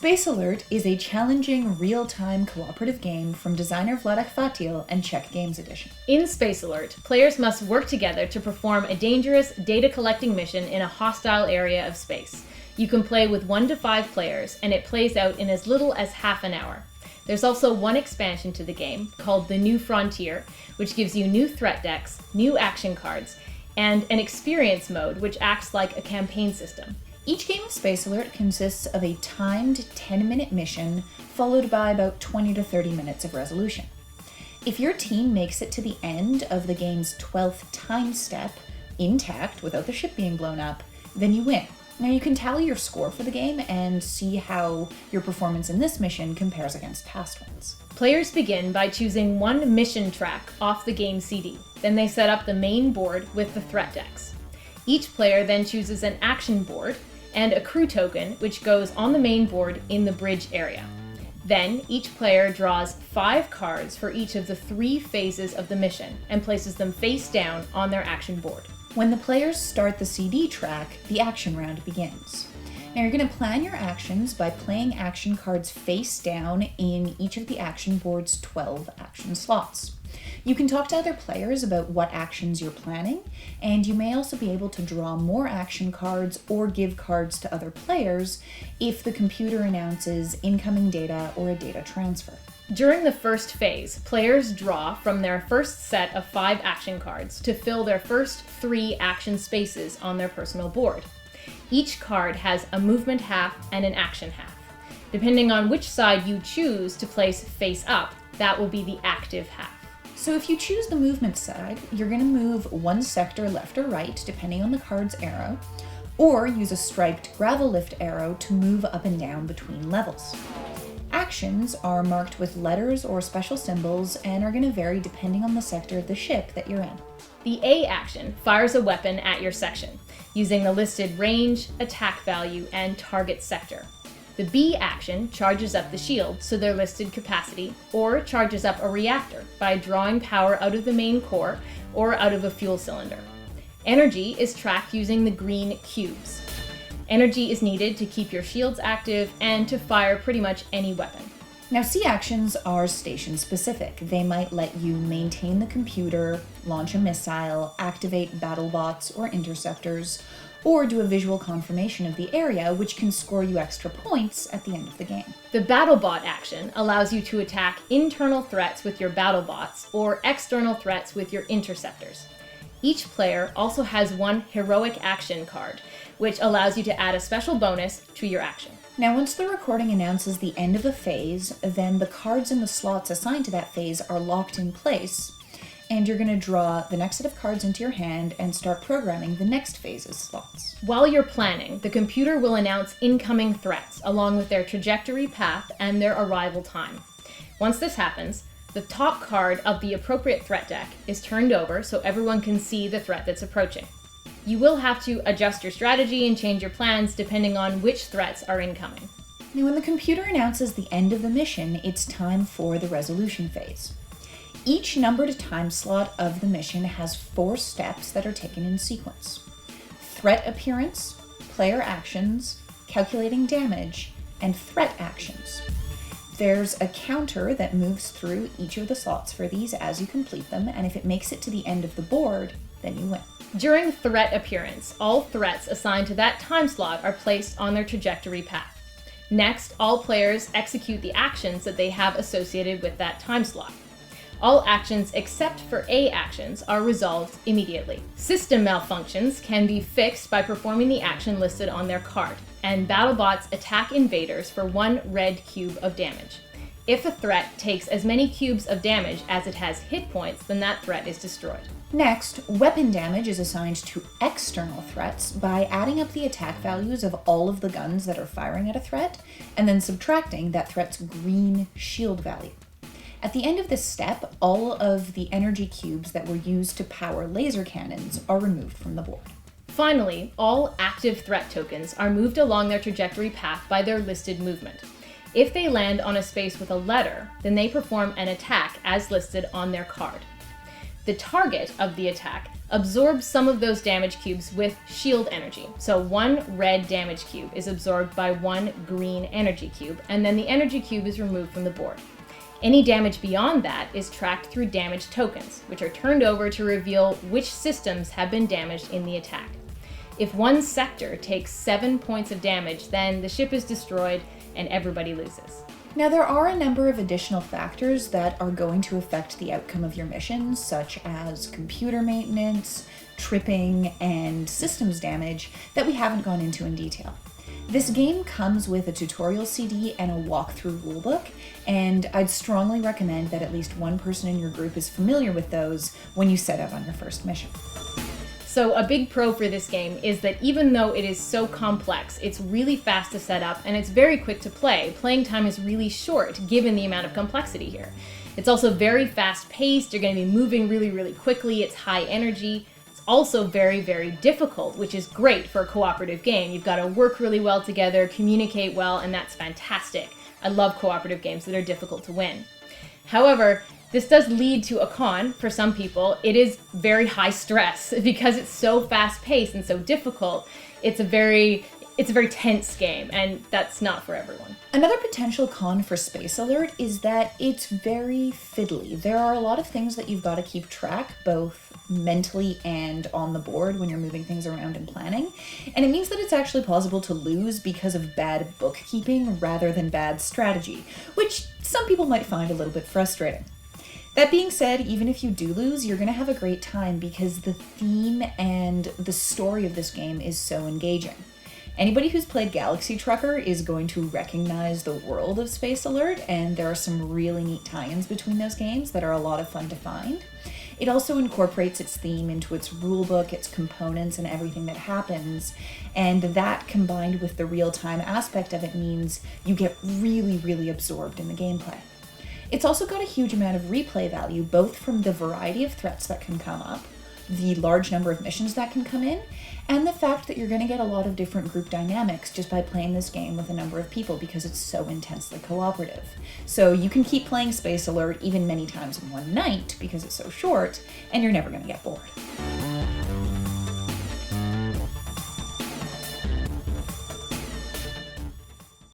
Space Alert is a challenging, real-time cooperative game from designer Vladek Fatil and Czech Games Edition. In Space Alert, players must work together to perform a dangerous data-collecting mission in a hostile area of space. You can play with 1 to 5 players, and it plays out in as little as half an hour. There's also one expansion to the game, called The New Frontier, which gives you new threat decks, new action cards, and an experience mode, which acts like a campaign system. Each game of Space Alert consists of a timed 10-minute mission, followed by about 20 to 30 minutes of resolution. If your team makes it to the end of the game's 12th time step, intact, without the ship being blown up, then you win. Now you can tally your score for the game and see how your performance in this mission compares against past ones. Players begin by choosing one mission track off the game CD. Then they set up the main board with the threat decks. Each player then chooses an action board and a crew token, which goes on the main board in the bridge area. Then each player draws 5 cards for each of the 3 phases of the mission and places them face down on their action board. When the players start the CD track, the action round begins. Now you're going to plan your actions by playing action cards face down in each of the action board's 12 action slots. You can talk to other players about what actions you're planning, and you may also be able to draw more action cards or give cards to other players if the computer announces incoming data or a data transfer. During the first phase, players draw from their first set of 5 action cards to fill their first 3 action spaces on their personal board. Each card has a movement half and an action half. Depending on which side you choose to place face up, that will be the active half. So if you choose the movement side, you're going to move 1 sector left or right, depending on the card's arrow, or use a striped gravel lift arrow to move up and down between levels. Actions are marked with letters or special symbols and are going to vary depending on the sector of the ship that you're in. The A action fires a weapon at your section, using the listed range, attack value, and target sector. The B action charges up the shield, so their listed capacity, or charges up a reactor by drawing power out of the main core or out of a fuel cylinder. Energy is tracked using the green cubes. Energy is needed to keep your shields active and to fire pretty much any weapon. Now, C actions are station specific. They might let you maintain the computer, launch a missile, activate battle bots or interceptors, or do a visual confirmation of the area, which can score you extra points at the end of the game. The BattleBot action allows you to attack internal threats with your BattleBots or external threats with your interceptors. Each player also has 1 heroic action card, which allows you to add a special bonus to your action. Now, once the recording announces the end of a phase, then the cards in the slots assigned to that phase are locked in place, and you're going to draw the next set of cards into your hand and start programming the next phase's slots. While you're planning, the computer will announce incoming threats along with their trajectory path and their arrival time. Once this happens, the top card of the appropriate threat deck is turned over so everyone can see the threat that's approaching. You will have to adjust your strategy and change your plans depending on which threats are incoming. Now, when the computer announces the end of the mission, it's time for the resolution phase. Each numbered time slot of the mission has 4 steps that are taken in sequence: threat appearance, player actions, calculating damage, and threat actions. There's a counter that moves through each of the slots for these as you complete them, and if it makes it to the end of the board, then you win. During threat appearance, all threats assigned to that time slot are placed on their trajectory path. Next, all players execute the actions that they have associated with that time slot. All actions except for A actions are resolved immediately. System malfunctions can be fixed by performing the action listed on their card, and BattleBots attack invaders for 1 red cube of damage. If a threat takes as many cubes of damage as it has hit points, then that threat is destroyed. Next, weapon damage is assigned to external threats by adding up the attack values of all of the guns that are firing at a threat, and then subtracting that threat's green shield value. At the end of this step, all of the energy cubes that were used to power laser cannons are removed from the board. Finally, all active threat tokens are moved along their trajectory path by their listed movement. If they land on a space with a letter, then they perform an attack as listed on their card. The target of the attack absorbs some of those damage cubes with shield energy. So 1 red damage cube is absorbed by 1 green energy cube, and then the energy cube is removed from the board. Any damage beyond that is tracked through damage tokens, which are turned over to reveal which systems have been damaged in the attack. If one sector takes 7 points of damage, then the ship is destroyed and everybody loses. Now, there are a number of additional factors that are going to affect the outcome of your missions, such as computer maintenance, tripping, and systems damage that we haven't gone into in detail. This game comes with a tutorial CD and a walkthrough rulebook, and I'd strongly recommend that at least one person in your group is familiar with those when you set out on your first mission. So a big pro for this game is that even though it is so complex, it's really fast to set up and it's very quick to play. Playing time is really short given the amount of complexity here. It's also very fast paced, you're going to be moving really, really quickly, it's high energy. It's also very, very difficult, which is great for a cooperative game. You've got to work really well together, communicate well, and that's fantastic. I love cooperative games that are difficult to win. However, this does lead to a con for some people. It is very high stress because it's so fast-paced and so difficult. It's a very tense game, and that's not for everyone. Another potential con for Space Alert is that it's very fiddly. There are a lot of things that you've got to keep track, both mentally and on the board when you're moving things around and planning. And it means that it's actually possible to lose because of bad bookkeeping rather than bad strategy, which some people might find a little bit frustrating. That being said, even if you do lose, you're going to have a great time because the theme and the story of this game is so engaging. Anybody who's played Galaxy Trucker is going to recognize the world of Space Alert, and there are some really neat tie-ins between those games that are a lot of fun to find. It also incorporates its theme into its rulebook, its components, and everything that happens, and that combined with the real-time aspect of it means you get really, really absorbed in the gameplay. It's also got a huge amount of replay value, both from the variety of threats that can come up, the large number of missions that can come in, and the fact that you're going to get a lot of different group dynamics just by playing this game with a number of people because it's so intensely cooperative. So you can keep playing Space Alert even many times in one night because it's so short, and you're never going to get bored.